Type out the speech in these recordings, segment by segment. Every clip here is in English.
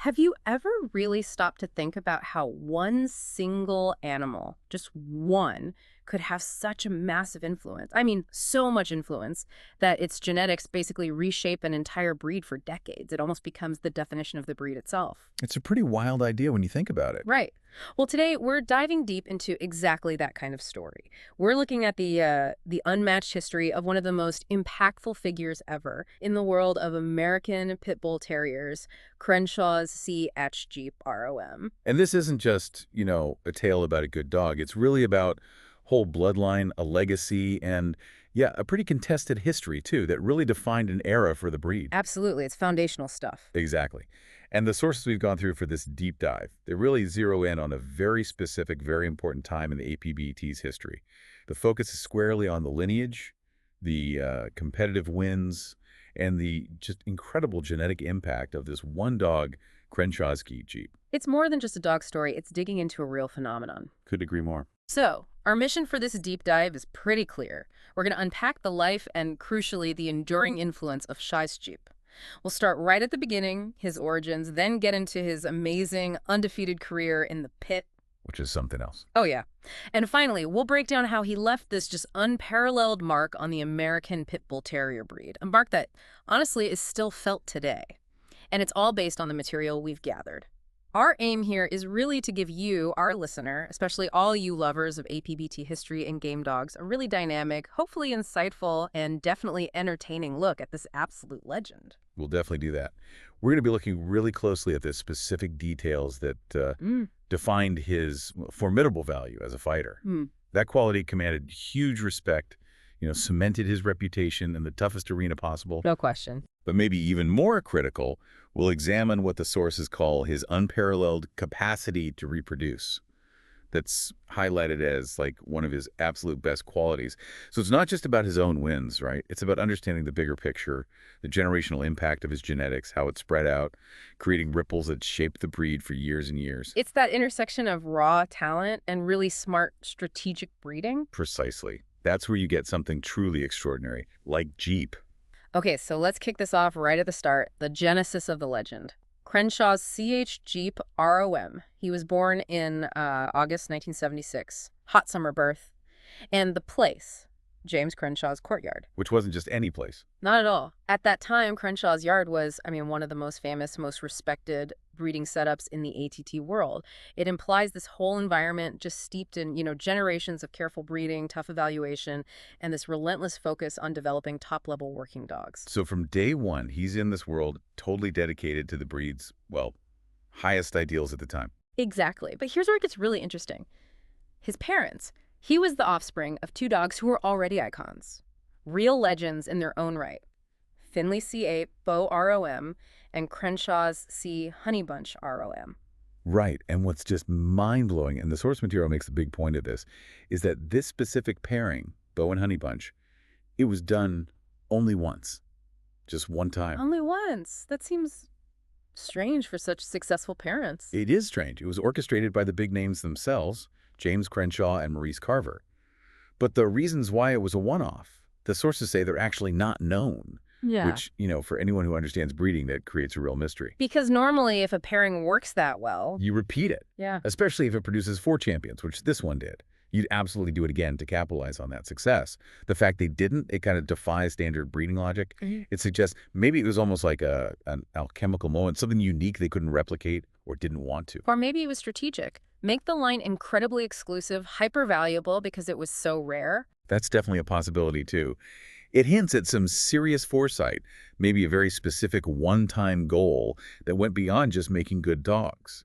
Have you ever really stopped to think about how one single animal, just one, could have such a massive influence? I mean, so much influence that its genetics basically reshape an entire breed for decades. It almost becomes the definition of the breed itself. It's a pretty wild idea when you think about it. Right. Well, today we're diving deep into exactly that kind of story. We're looking at the unmatched history of one of the most impactful figures ever in the world of American Pit Bull Terriers, Crenshaw's CH R.O.M. And this isn't just, a tale about a good dog. It's really about whole bloodline, a legacy, and, yeah, a pretty contested history, too, that really defined an era for the breed. Absolutely. It's foundational stuff. Exactly. And the sources we've gone through for this deep dive, they really zero in on a very specific, very important time in the APBT's history. The focus is squarely on the lineage, the competitive wins, and the just incredible genetic impact of this one dog, Crenshaw's Jeep. It's more than just a dog story. It's digging into a real phenomenon. Could agree more. So, our mission for this deep dive is pretty clear. We're going to unpack the life and, crucially, the enduring influence of Shai's Jeep. We'll start right at the beginning, his origins, then get into his amazing, undefeated career in the pit. Which is something else. Oh, yeah. And finally, we'll break down how he left this just unparalleled mark on the American Pit Bull Terrier breed, a mark that, honestly, is still felt today. And it's all based on the material we've gathered. Our aim here is really to give you, our listener, especially all you lovers of APBT history and game dogs, a really dynamic, hopefully insightful, and definitely entertaining look at this absolute legend. We'll definitely do that. We're going to be looking really closely at the specific details that defined his formidable value as a fighter. That quality commanded huge respect, cemented his reputation in the toughest arena possible. No question. But maybe even more critical, we'll examine what the sources call his unparalleled capacity to reproduce. That's highlighted as like one of his absolute best qualities. So it's not just about his own wins, right? It's about understanding the bigger picture, the generational impact of his genetics, how it spread out, creating ripples that shaped the breed for years and years. It's that intersection of raw talent and really smart strategic breeding. Precisely. That's where you get something truly extraordinary, like Jeep. Okay, so let's kick this off right at the start, the genesis of the legend. Crenshaw's CH Jeep R.O.M. He was born in August 1976, hot summer birth, and the place, James Crenshaw's courtyard. Which wasn't just any place. Not at all. At that time, Crenshaw's yard was, one of the most famous, most respected breeding setups in the ATT world. It implies this whole environment just steeped in, generations of careful breeding, tough evaluation, and this relentless focus on developing top-level working dogs. So from day one, he's in this world totally dedicated to the breed's, highest ideals at the time. Exactly. But here's where it gets really interesting. His parents. He was the offspring of two dogs who were already icons, real legends in their own right. Finley C8 Beau R.O.M. and Crenshaw's C Honeybunch R.O.M. Right, and what's just mind-blowing, and the source material makes a big point of this, is that this specific pairing, Beau and Honeybunch, it was done only once. Just one time. Only once? That seems strange for such successful parents. It is strange. It was orchestrated by the big names themselves, James Crenshaw and Maurice Carver. But the reasons why it was a one-off, the sources say they're actually not known. Yeah. Which, for anyone who understands breeding, that creates a real mystery. Because normally if a pairing works that well, you repeat it. Yeah. Especially if it produces 4 champions, which this one did. You'd absolutely do it again to capitalize on that success. The fact they didn't, it kind of defies standard breeding logic. It suggests maybe it was almost like an alchemical moment, something unique they couldn't replicate or didn't want to. Or maybe it was strategic. Make the line incredibly exclusive, hyper-valuable because it was so rare. That's definitely a possibility, too. It hints at some serious foresight, maybe a very specific one-time goal that went beyond just making good dogs.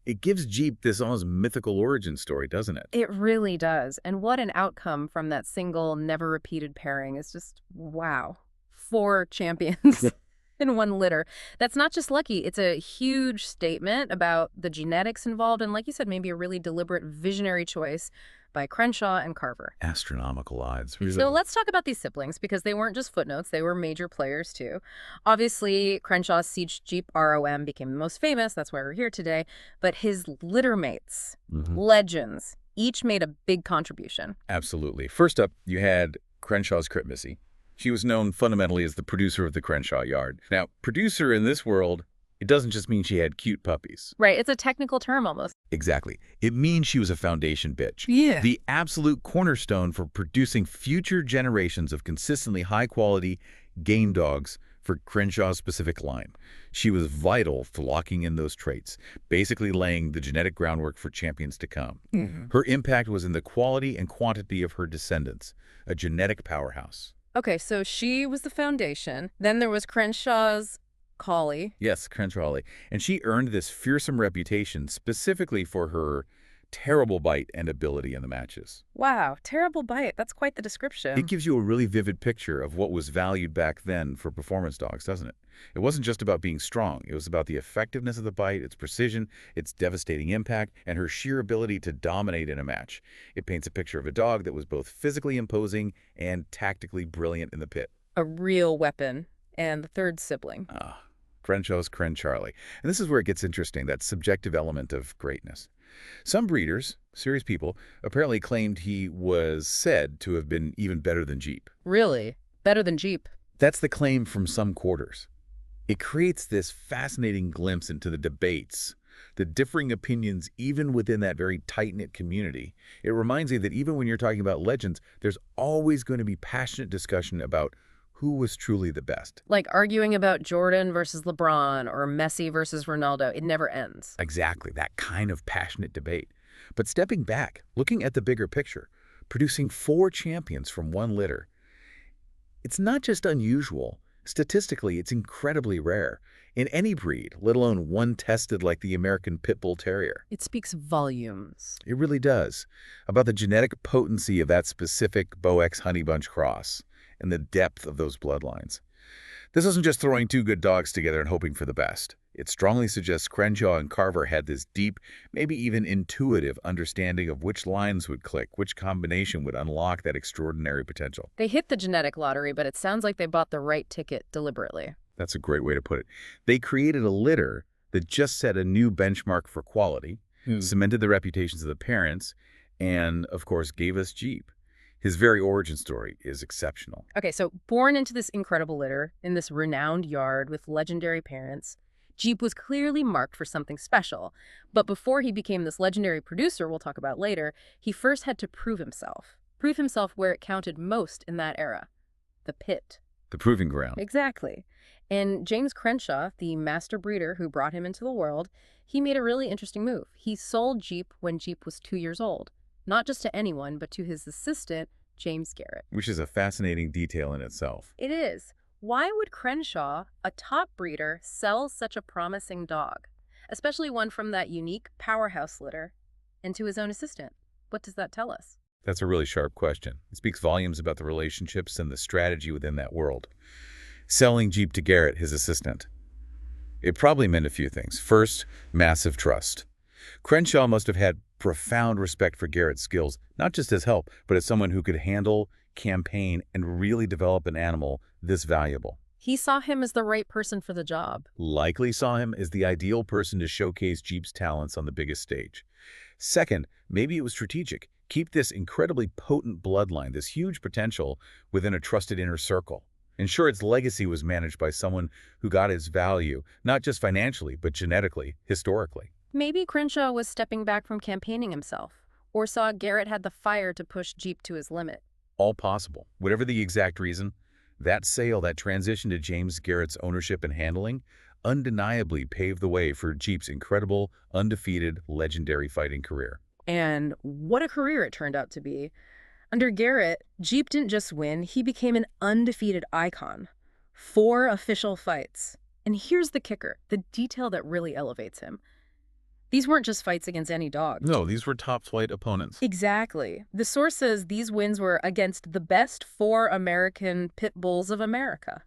It gives Jeep this almost mythical origin story, doesn't it? It really does. And what an outcome from that single, never-repeated pairing is just, wow. 4 champions in one litter. That's not just lucky. It's a huge statement about the genetics involved and, like you said, maybe a really deliberate visionary choice by Crenshaw and Carver. Astronomical odds. Really. So let's talk about these siblings because they weren't just footnotes. They were major players, too. Obviously, Crenshaw's CH Jeep R.O.M. became the most famous. That's why we're here today. But his litter mates, legends, each made a big contribution. Absolutely. First up, you had Crenshaw's Crip Missy. She was known fundamentally as the producer of the Crenshaw yard. Now, producer in this world, It doesn't just mean she had cute puppies. Right, it's a technical term almost. Exactly. It means she was a foundation bitch. Yeah. The absolute cornerstone for producing future generations of consistently high-quality game dogs for Crenshaw's specific line. She was vital to locking in those traits, basically laying the genetic groundwork for champions to come. Her impact was in the quality and quantity of her descendants, a genetic powerhouse. Okay, so she was the foundation. Then there was Crenshaw's collie. Yes, Crenshaw. And she earned this fearsome reputation specifically for her terrible bite and ability in the matches. Wow, terrible bite. That's quite the It description. gives you a really vivid picture of what was valued back then for performance dogs, doesn't it? It wasn't just about being strong. It was about the effectiveness of the bite, its precision, its devastating impact, and her sheer ability to dominate in a match. It paints a picture of a dog that was both physically imposing and tactically brilliant in the pit. A real weapon. And the third sibling. Crenshaw's Charlie. And this is where it gets interesting, that subjective element of greatness. Some breeders, serious people, apparently claimed he was said to have been even better than Jeep. Really? Better than Jeep? That's the claim from some quarters. It creates this fascinating glimpse into the debates, the differing opinions even within that very tight-knit community. It reminds me that even when you're talking about legends, there's always going to be passionate discussion about who was truly the best. Like arguing about Jordan versus LeBron or Messi versus Ronaldo. It never ends. Exactly, that kind of passionate debate. But stepping back, looking at the bigger picture, producing 4 champions from one litter, it's not just unusual. Statistically, it's incredibly rare. In any breed, let alone one tested like the American Pit Bull Terrier. It speaks volumes. It really does. About the genetic potency of that specific Boex Honeybunch cross and the depth of those bloodlines. This isn't just throwing 2 good dogs together and hoping for the best. It strongly suggests Crenshaw and Carver had this deep, maybe even intuitive understanding of which lines would click, which combination would unlock that extraordinary potential. They hit the genetic lottery, but it sounds like they bought the right ticket deliberately. That's a great way to put it. They created a litter that just set a new benchmark for quality, cemented the reputations of the parents, and, of course, gave us Jeep. His very origin story is exceptional. Okay, so born into this incredible litter, in this renowned yard with legendary parents, Jeep was clearly marked for something special. But before he became this legendary producer we'll talk about later, he first had to prove himself. Prove himself where it counted most in that era. The pit. The proving ground. Exactly. And James Crenshaw, the master breeder who brought him into the world, he made a really interesting move. He sold Jeep when Jeep was 2 years old. Not just to anyone, but to his assistant, James Garrett. Which is a fascinating detail in itself. It is. Why would Crenshaw, a top breeder, sell such a promising dog, especially one from that unique powerhouse litter, and to his own assistant? What does that tell us? That's a really sharp question. It speaks volumes about the relationships and the strategy within that world. Selling Jeep to Garrett, his assistant. It probably meant a few things. First, massive trust. Crenshaw must have had profound respect for Garrett's skills, not just as help, but as someone who could handle, campaign, and really develop an animal this valuable. He saw him as the right person for the job. Likely saw him as the ideal person to showcase Jeep's talents on the biggest stage. Second, maybe it was strategic. Keep this incredibly potent bloodline, this huge potential, within a trusted inner circle. Ensure its legacy was managed by someone who got its value, not just financially, but genetically, historically. Maybe Crenshaw was stepping back from campaigning himself, or saw Garrett had the fire to push Jeep to his limit. All possible. Whatever the exact reason, that sale, that transition to James Garrett's ownership and handling, undeniably paved the way for Jeep's incredible, undefeated, legendary fighting career. And what a career it turned out to be. Under Garrett, Jeep didn't just win, he became an undefeated icon. 4 official fights. And here's the kicker, the detail that really elevates him. These weren't just fights against any dog. No, these were top-flight opponents. Exactly. The source says these wins were against the best 4 American Pit Bulls of America.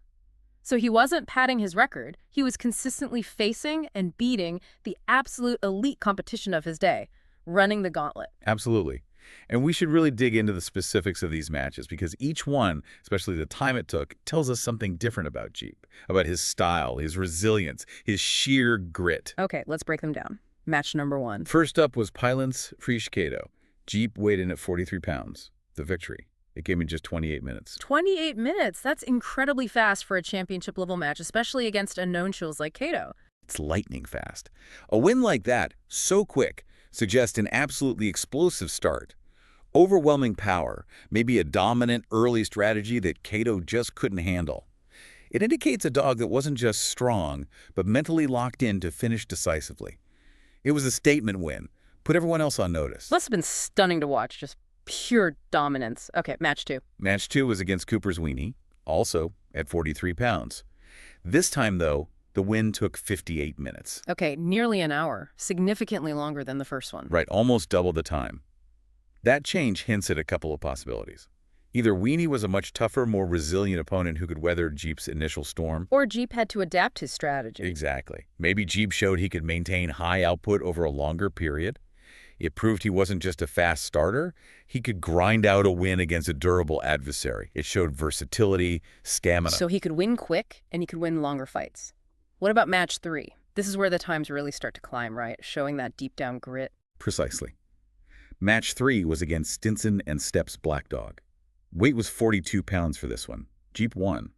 So he wasn't padding his record. He was consistently facing and beating the absolute elite competition of his day, running the gauntlet. Absolutely. And we should really dig into the specifics of these matches because each one, especially the time it took, tells us something different about Jeep, about his style, his resilience, his sheer grit. Okay, let's break them down. Match number 1. First up was Pylon's Frishkado. Jeep weighed in at 43 pounds. The victory. It came in just 28 minutes. 28 minutes? That's incredibly fast for a championship-level match, especially against a known shows like Cato. It's lightning fast. A win like that, so quick, suggests an absolutely explosive start. Overwhelming power, maybe a dominant early strategy that Cato just couldn't handle. It indicates a dog that wasn't just strong, but mentally locked in to finish decisively. It was a statement win. Put everyone else on notice. Must have been stunning to watch, just pure dominance. Okay, match 2. Match 2 was against Cooper's Weenie, also at 43 pounds. This time, though, the win took 58 minutes. Okay, nearly an hour. Significantly longer than the first one. Right, almost double the time. That change hints at a couple of possibilities. Either Weenie was a much tougher, more resilient opponent who could weather Jeep's initial storm. Or Jeep had to adapt his strategy. Exactly. Maybe Jeep showed he could maintain high output over a longer period. It proved he wasn't just a fast starter. He could grind out a win against a durable adversary. It showed versatility, stamina. So he could win quick, and he could win longer fights. What about match 3? This is where the times really start to climb, right? Showing that deep down grit. Precisely. Match 3 was against Stinson and Stepp's Black Dog. Weight was 42 pounds for this one. Jeep won,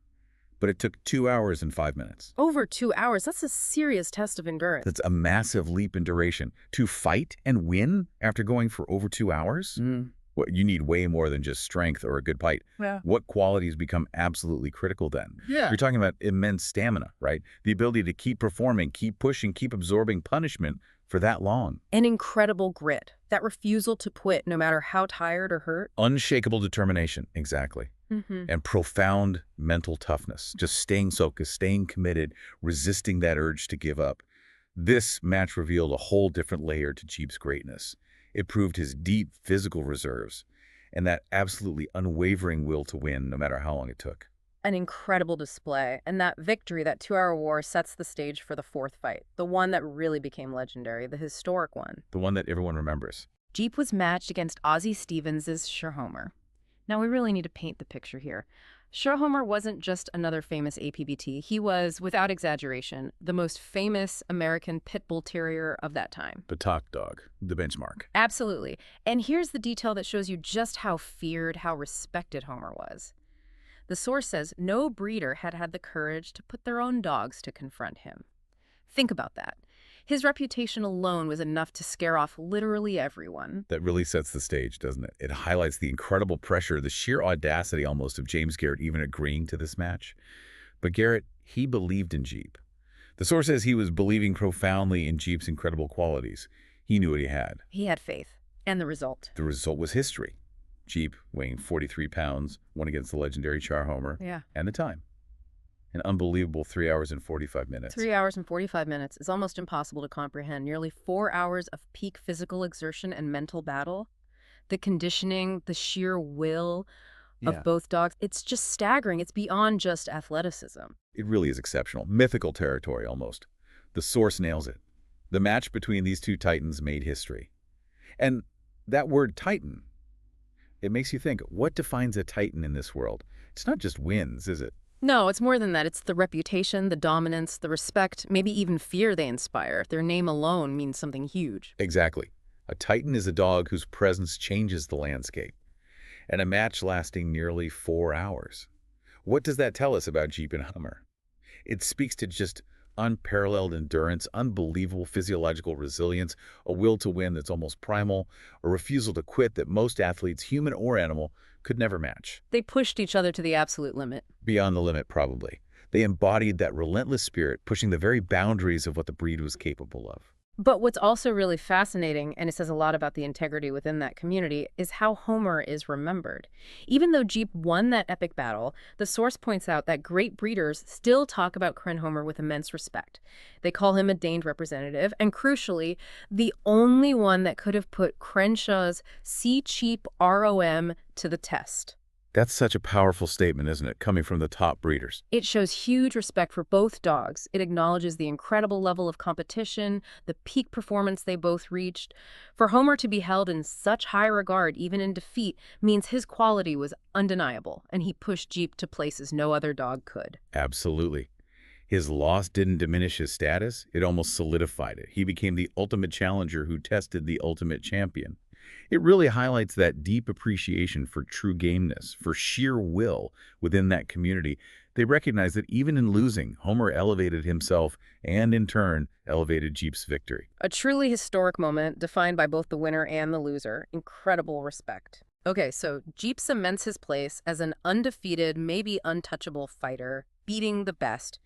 but it took 2 hours and 5 minutes. Over 2 hours. That's a serious test of endurance. That's a massive leap in duration. To fight and win after going for over 2 hours? Well, you need way more than just strength or a good bite. Yeah. What qualities become absolutely critical then? Yeah. You're talking about immense stamina, right? The ability to keep performing, keep pushing, keep absorbing punishment for that long. An incredible grit. That refusal to quit no matter how tired or hurt. Unshakable determination, exactly. And profound mental toughness. Just staying focused, staying committed, resisting that urge to give up. This match revealed a whole different layer to Jeep's greatness. It proved his deep physical reserves and that absolutely unwavering will to win no matter how long it took. An incredible display. And that victory, that 2-hour war, sets the stage for the 4th fight. The one that really became legendary, the historic one. The one that everyone remembers. Jeep was matched against Ozzie Stevens CH Homer. Now we really need to paint the picture here. CH Homer wasn't just another famous APBT. He was, without exaggeration, the most famous American Pit Bull Terrier of that time. The top dog, the benchmark. Absolutely. And here's the detail that shows you just how feared, how respected Homer was. The source says no breeder had had the courage to put their own dogs to confront him. Think about that. His reputation alone was enough to scare off literally everyone. That really sets the stage, doesn't it? It highlights the incredible pressure, the sheer audacity almost of James Garrett even agreeing to this match. But Garrett, he believed in Jeep. The source says he was believing profoundly in Jeep's incredible qualities. He knew what he had. He had faith. And the result? The result was history. Jeep, weighing 43 pounds, won against the legendary CH Homer. Yeah. And the time. An unbelievable 3 hours and 45 minutes. 3 hours and 45 minutes is almost impossible to comprehend. Nearly 4 hours of peak physical exertion and mental battle. The conditioning, the sheer will of both dogs. It's just staggering. It's beyond just athleticism. It really is exceptional. Mythical territory, almost. The source nails it. The match between these two titans made history. And that word titan, it makes you think, what defines a titan in this world? It's not just wins, is it? No, it's more than that. It's the reputation, the dominance, the respect, maybe even fear they inspire. Their name alone means something huge. Exactly. A titan is a dog whose presence changes the landscape. And a match lasting nearly 4 hours. What does that tell us about Jeep and Homer? It speaks to just unparalleled endurance, unbelievable physiological resilience, a will to win that's almost primal, a refusal to quit that most athletes, human or animal, could never match. They pushed each other to the absolute limit. Beyond the limit, probably. They embodied that relentless spirit, pushing the very boundaries of what the breed was capable of. But what's also really fascinating, and it says a lot about the integrity within that community, is how Homer is remembered. Even though Jeep won that epic battle, the source points out that great breeders still talk about Homer with immense respect. They call him a deigned representative, and crucially, the only one that could have put Crenshaw's C-cheap R.O.M. to the test. That's such a powerful statement, isn't it, coming from the top breeders? It shows huge respect for both dogs. It acknowledges the incredible level of competition, the peak performance they both reached. For Homer to be held in such high regard, even in defeat, means his quality was undeniable, and he pushed Jeep to places no other dog could. Absolutely. His loss didn't diminish his status, it almost solidified it. He became the ultimate challenger who tested the ultimate champion. It really highlights that deep appreciation for true gameness, for sheer will within that community They recognized that even in losing, Homer elevated himself and, in turn, elevated Jeep's victory. A truly historic moment defined by both the winner and the loser. Incredible respect. Okay, so Jeep cements his place as an undefeated, maybe untouchable fighter, beating the best,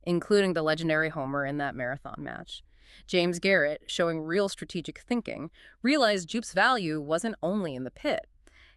including the legendary Homer in that marathon match. James Garrett, showing real strategic thinking, realized Jeep's value wasn't only in the pit.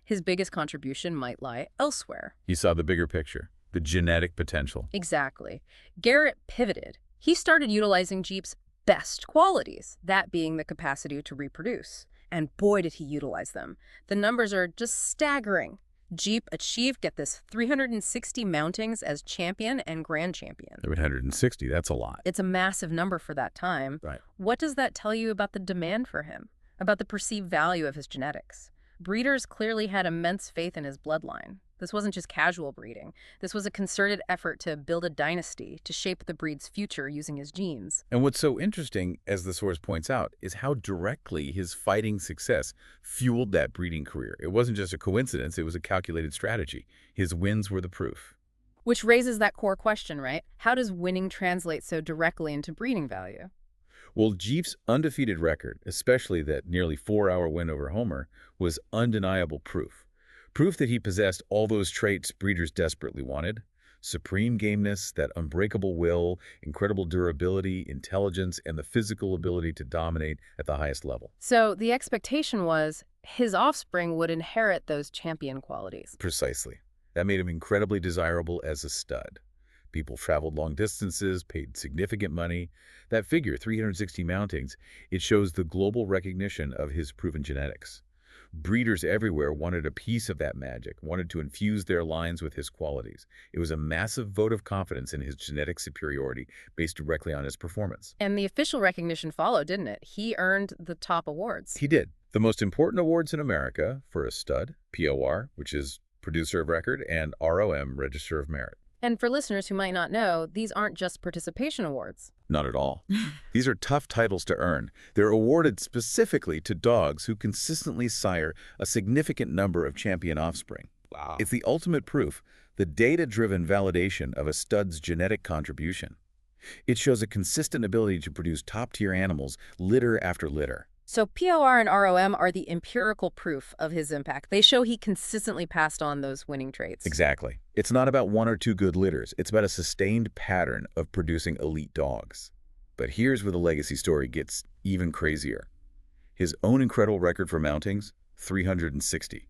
His biggest contribution might lie elsewhere. He saw the bigger picture, the genetic potential. Exactly. Garrett pivoted. He started utilizing Jeep's best qualities, that being the capacity to reproduce. And boy, did he utilize them. The numbers are just staggering. Jeep achieved, get this, 360 mountings as champion and grand champion. 360, that's a lot. It's a massive number for that time. Right. What does that tell you about the demand for him, about the perceived value of his genetics? Breeders clearly had immense faith in his bloodline. This wasn't just casual breeding. This was a concerted effort to build a dynasty, to shape the breed's future using his genes. And what's so interesting, as the source points out, is how directly his fighting success fueled that breeding career. It wasn't just a coincidence, it was a calculated strategy. His wins were the proof. Which raises that core question, right? How does winning translate so directly into breeding value? Well, Jeep's undefeated record, especially that nearly 4-hour win over Homer, was undeniable proof. Proof that he possessed all those traits breeders desperately wanted: supreme gameness, that unbreakable will, incredible durability, intelligence, and the physical ability to dominate at the highest level. So the expectation was his offspring would inherit those champion qualities. Precisely. That made him incredibly desirable as a stud. People traveled long distances, paid significant money. That figure, 360 mountings, it shows the global recognition of his proven genetics. Breeders everywhere wanted a piece of that magic, wanted to infuse their lines with his qualities. It was a massive vote of confidence in his genetic superiority based directly on his performance. And the official recognition followed, didn't it? He earned the top awards. He did. The most important awards in America for a stud: POR, which is Producer of Record, and R.O.M, Register of Merit. And for listeners who might not know, these aren't just participation awards. Not at all. These are tough titles to earn. They're awarded specifically to dogs who consistently sire a significant number of champion offspring. Wow. It's the ultimate proof, the data-driven validation of a stud's genetic contribution. It shows a consistent ability to produce top-tier animals litter after litter. So POR and R.O.M are the empirical proof of his impact. They show he consistently passed on those winning traits. Exactly. It's not about 1 or 2 good litters. It's about a sustained pattern of producing elite dogs. But here's where the legacy story gets even crazier. His own incredible record for mountings, 360,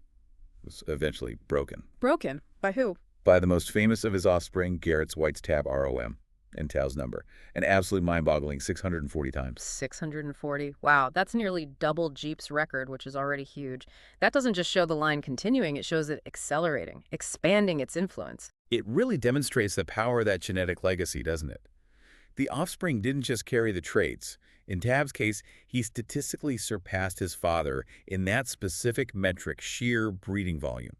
was eventually broken. Broken? By who? By the most famous of his offspring, Garrett's White's Tab R.O.M. and Tao's number, an absolutely mind-boggling 640 times. 640. Wow, that's nearly double Jeep's record, which is already huge. That doesn't just show the line continuing, it shows it accelerating, expanding its influence. It really demonstrates the power of that genetic legacy, doesn't it? The offspring didn't just carry the traits. In Tab's case, he statistically surpassed his father in that specific metric, sheer breeding volume.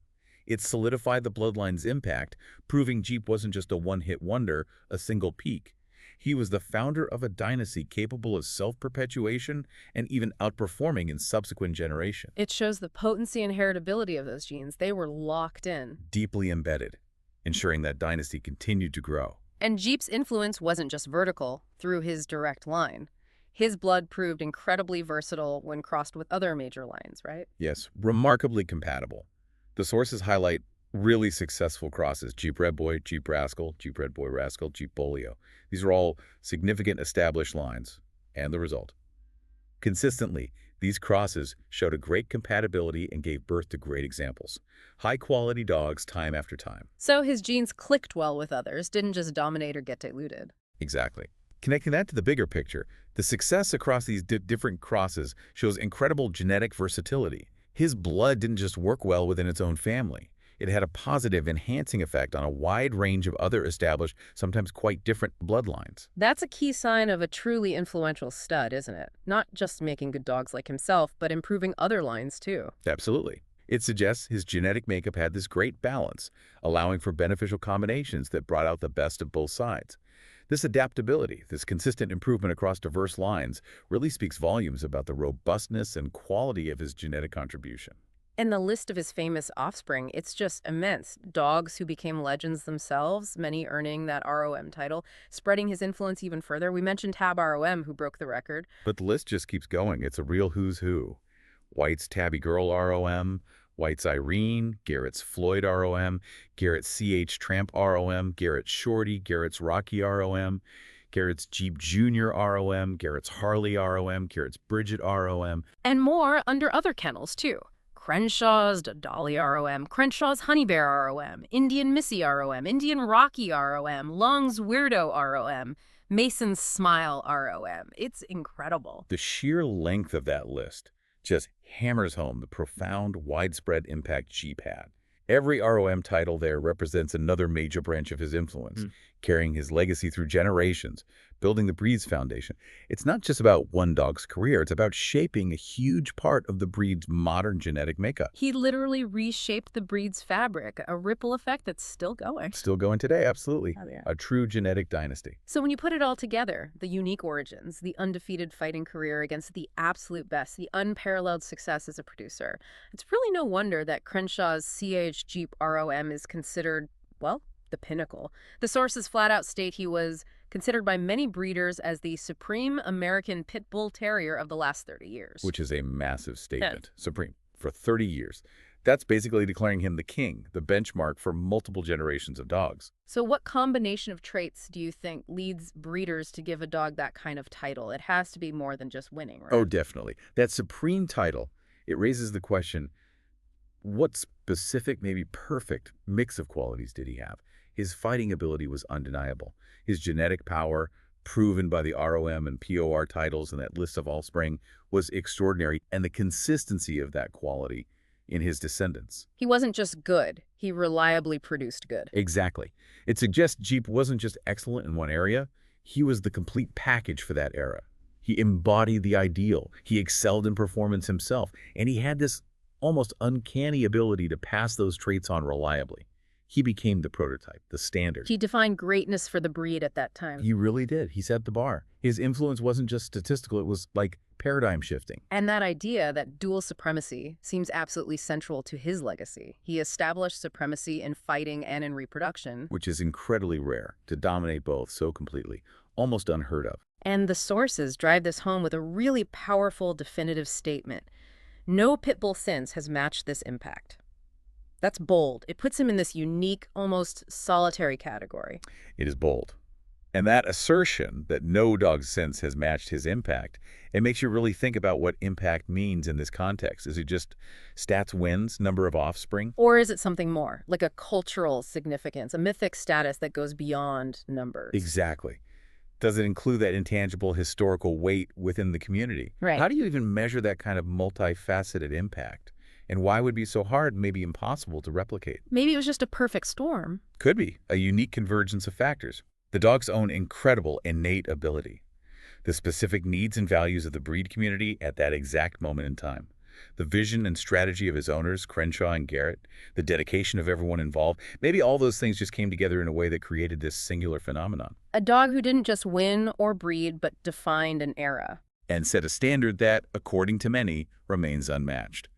It solidified the bloodline's impact, proving Jeep wasn't just a one-hit wonder, a single peak. He was the founder of a dynasty capable of self-perpetuation and even outperforming in subsequent generations. It shows the potency and heritability of those genes. They were locked in. Deeply embedded, ensuring that dynasty continued to grow. And Jeep's influence wasn't just vertical, through his direct line. His blood proved incredibly versatile when crossed with other major lines, right? Yes, remarkably compatible. The sources highlight really successful crosses: Jeep Red Boy, Jeep Rascal, Jeep Red Boy Rascal, Jeep Bolio. These are all significant established lines. And the result? Consistently, these crosses showed a great compatibility and gave birth to great examples. High-quality dogs time after time. So his genes clicked well with others, didn't just dominate or get diluted. Exactly. Connecting that to the bigger picture, the success across these different crosses shows incredible genetic versatility. His blood didn't just work well within its own family. It had a positive, enhancing effect on a wide range of other established, sometimes quite different bloodlines. That's a key sign of a truly influential stud, isn't it? Not just making good dogs like himself, but improving other lines too. Absolutely. It suggests his genetic makeup had this great balance, allowing for beneficial combinations that brought out the best of both sides. This adaptability, this consistent improvement across diverse lines, really speaks volumes about the robustness and quality of his genetic contribution. And the list of his famous offspring, it's just immense. Dogs who became legends themselves, many earning that R.O.M. title, spreading his influence even further. We mentioned Tab R.O.M., who broke the record. But the list just keeps going. It's a real who's who. White's Tabby Girl R.O.M., White's Irene, Garrett's Floyd R.O.M., Garrett's C.H. Tramp R.O.M., Garrett's Shorty, Garrett's Rocky R.O.M., Garrett's Jeep Jr. R.O.M., Garrett's Harley R.O.M., Garrett's Bridget R.O.M. And more under other kennels, too. Crenshaw's Dolly R.O.M., Crenshaw's Honey Bear R.O.M., Indian Missy R.O.M., Indian Rocky R.O.M., Long's Weirdo R.O.M., Mason's Smile R.O.M. It's incredible. The sheer length of that list just hammers home the profound, widespread impact Jeep had. Every R.O.M. title there represents another major branch of his influence, carrying his legacy through generations, building the breed's foundation. It's not just about one dog's career. It's about shaping a huge part of the breed's modern genetic makeup. He literally reshaped the breed's fabric, a ripple effect that's still going. Still going today, absolutely. Oh, yeah. A true genetic dynasty. So when you put it all together, the unique origins, the undefeated fighting career against the absolute best, the unparalleled success as a producer, it's really no wonder that Crenshaw's CH Jeep R.O.M. is considered, well, the pinnacle. The sources flat out state he was considered by many breeders as the supreme American Pit Bull Terrier of the last 30 years. Which is a massive statement. Supreme. For 30 years. That's basically declaring him the king, the benchmark for multiple generations of dogs. So what combination of traits do you think leads breeders to give a dog that kind of title? It has to be more than just winning, right? Oh, definitely. That supreme title, it raises the question, what specific, maybe perfect mix of qualities did he have? His fighting ability was undeniable. His genetic power, proven by the R.O.M. and POR titles and that list of offspring, was extraordinary, and the consistency of that quality in his descendants. He wasn't just good. He reliably produced good. Exactly. It suggests Jeep wasn't just excellent in one area. He was the complete package for that era. He embodied the ideal. He excelled in performance himself, and he had this almost uncanny ability to pass those traits on reliably. He became the prototype, the standard. He defined greatness for the breed at that time. He really did. He set the bar. His influence wasn't just statistical, it was like paradigm shifting. And that idea, that dual supremacy, seems absolutely central to his legacy. He established supremacy in fighting and in reproduction. Which is incredibly rare, to dominate both so completely, almost unheard of. And the sources drive this home with a really powerful, definitive statement. No pit bull since has matched this impact. That's bold. It puts him in this unique, almost solitary category. It is bold. And that assertion that no dog since has matched his impact, it makes you really think about what impact means in this context. Is it just stats wins, number of offspring? Or is it something more, like a cultural significance, a mythic status that goes beyond numbers? Exactly. Does it include that intangible historical weight within the community? Right. How do you even measure that kind of multifaceted impact? And why would it be so hard, maybe impossible to replicate? Maybe it was just a perfect storm. Could be. A unique convergence of factors. The dog's own incredible innate ability. The specific needs and values of the breed community at that exact moment in time. The vision and strategy of his owners, Crenshaw and Garrett. The dedication of everyone involved. Maybe all those things just came together in a way that created this singular phenomenon. A dog who didn't just win or breed, but defined an era. And set a standard that, according to many, remains unmatched.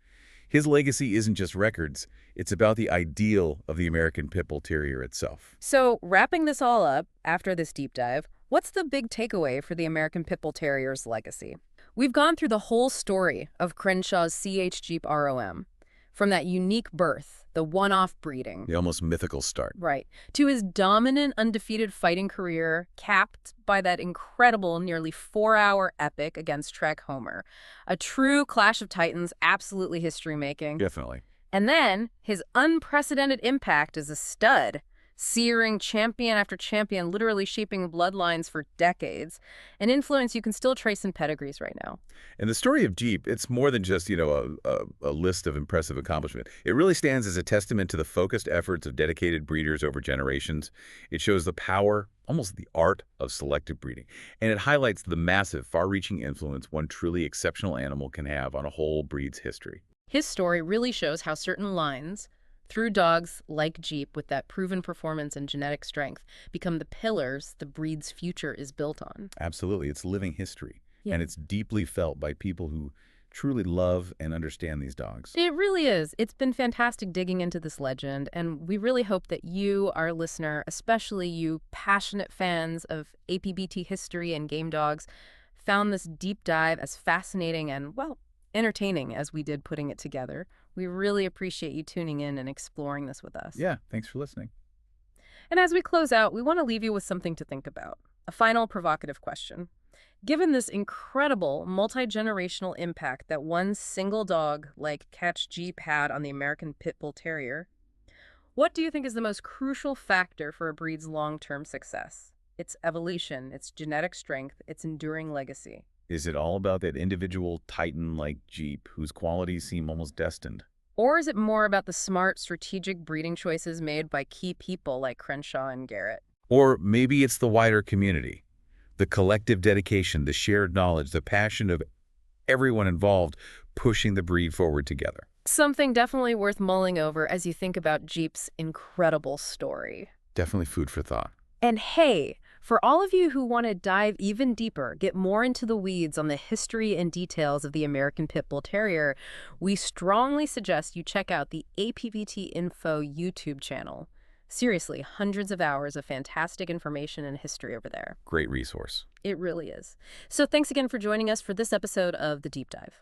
His legacy isn't just records, it's about the ideal of the American Pit Bull Terrier itself. So, wrapping this all up, after this deep dive, what's the big takeaway for the American Pit Bull Terrier's legacy? We've gone through the whole story of Crenshaw's CH Jeep R.O.M. From that unique birth, the one-off breeding. The almost mythical start. Right. To his dominant, undefeated fighting career, capped by that incredible, nearly 4-hour epic against CH Homer. A true clash of titans, absolutely history-making. Definitely. And then, his unprecedented impact as a stud, searing champion after champion, literally shaping bloodlines for decades, an influence you can still trace in pedigrees right now. And the story of Jeep, it's more than just, a list of impressive accomplishments. It really stands as a testament to the focused efforts of dedicated breeders over generations. It shows the power, almost the art, of selective breeding. And it highlights the massive, far-reaching influence one truly exceptional animal can have on a whole breed's history. His story really shows how certain lines, through dogs like Jeep with that proven performance and genetic strength, become the pillars the breed's future is built on. Absolutely. It's living history. Yeah. And it's deeply felt by people who truly love and understand these dogs. It really is. It's been fantastic digging into this legend, and we really hope that you, our listener, especially you passionate fans of APBT history and game dogs, found this deep dive as fascinating and, well, entertaining as we did putting it together. We really appreciate you tuning in and exploring this with us. Yeah, thanks for listening. And as we close out, we want to leave you with something to think about. A final provocative question. Given this incredible multi-generational impact that one single dog like Catch Jeep had on the American Pit Bull Terrier, what do you think is the most crucial factor for a breed's long-term success? Its evolution, its genetic strength, its enduring legacy. Is it all about that individual titan like Jeep whose qualities seem almost destined? Or is it more about the smart, strategic breeding choices made by key people like Crenshaw and Garrett? Or maybe it's the wider community, the collective dedication, the shared knowledge, the passion of everyone involved pushing the breed forward together. Something definitely worth mulling over as you think about Jeep's incredible story. Definitely food for thought. And hey, for all of you who want to dive even deeper, get more into the weeds on the history and details of the American Pit Bull Terrier, we strongly suggest you check out the APBT Info YouTube channel. Seriously, hundreds of hours of fantastic information and history over there. Great resource. It really is. So thanks again for joining us for this episode of The Deep Dive.